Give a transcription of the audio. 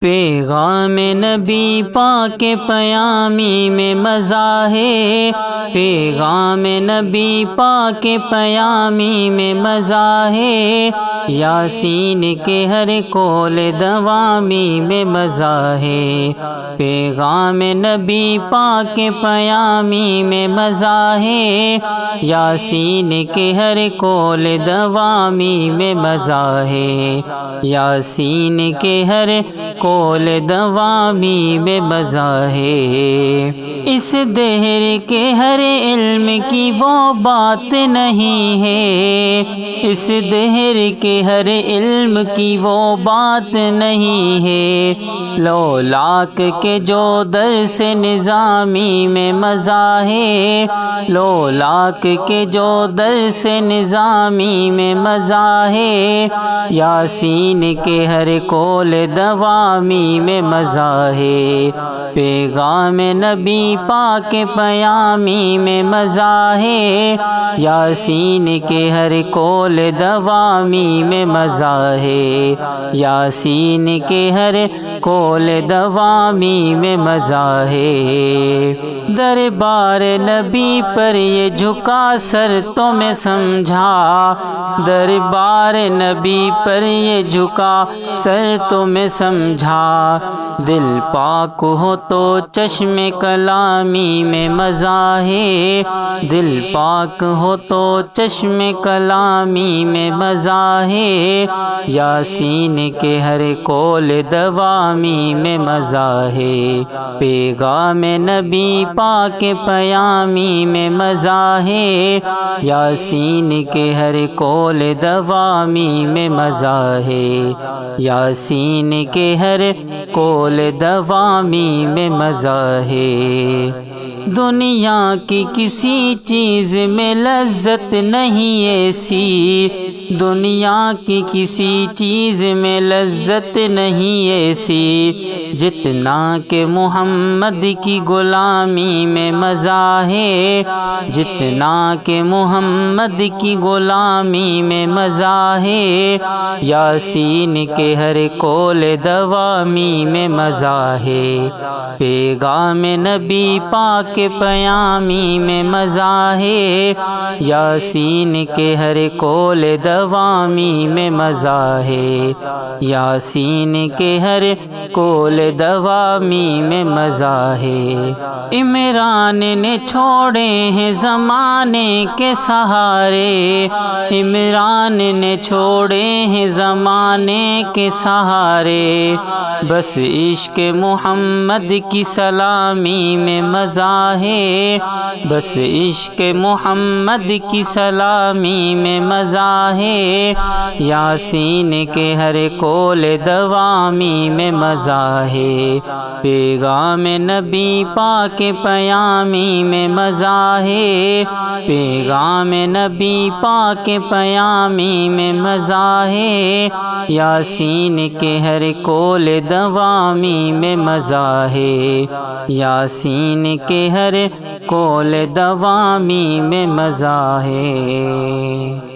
پیغام نبی پاک پیامی میں مزہ ہے، پیغام نبی پاک پیامی میں مزہ ہے، یاسین کے ہر قول دوامی میں مزہ ہے، پیغام نبی پاک پیامی میں مزہ ہے، یاسین کے ہر قول دوامی میں مزہ ہے، یاسین کے ہر قول دوامی میں مزہ ہے۔ اس دہر کے ہر علم کی وہ بات نہیں ہے، اس دہر کے ہر علم کی وہ بات نہیں ہے، لولاک کے جو درس نظامی میں مزہ ہے، لولاک کے جو درس نظامی میں مزہ ہے، یاسین کے ہر قول دوامی میں مزہ ہے، پیغام نبی پاک پیامی میں مزہ ہے، یاسین کے ہر قول دوامی میں مزہ ہے، یاسین کے ہر قول دوامی میں مزہ ہے۔ دربار نبی پر یہ جھکا سر تو میں سمجھا، دربار نبی پر یہ جھکا سر تو میں سمجھا، دل پاک ہو تو چشم کلامی میں مزہ ہے، دل پاک ہو تو چشم کلامی میں مزہ ہے، یاسین کے ہر قول دوامی میں مزہ ہے، پیغام نبی پاک پیامی میں مزہ ہے، یاسین کے ہر قول دوامی میں مزہ ہے، یاسین کے ہر قول دوامی میں مزہ ہے۔ دنیا کی کسی چیز میں لذت نہیں ایسی، دنیا کی کسی چیز میں لذت نہیں ایسی، جتنا کہ محمد کی غلامی میں مزہ ہے، جتنا کہ محمد کی غلامی میں مزہ ہے، یاسین کے ہر قول دوامی میں مزہ ہے، پیغام نبی پاک پیامی میں مزہ ہے، یاسین کے ہر قول دوامی میں مزہ ہے، یاسین کے ہر قول دوامی میں مزہ ہے۔ عمران نے چھوڑے ہیں زمانے کے سہارے، عمران نے چھوڑے ہیں زمانے کے سہارے، بس عشق محمد کی سلامی میں مزہ ہے، بس عشق محمد کی سلامی میں مزہ ہے، یاسین کے ہر قول دوامی میں مزہ ہے، پیغام نبی پاک پیامی میں مزہ ہے، پیغام نبی پاک پیامی میں مزہ ہے، یاسین کے ہر قول دوامی میں مزہ ہے، یاسین کے ہر قول دوامی میں مزہ ہے۔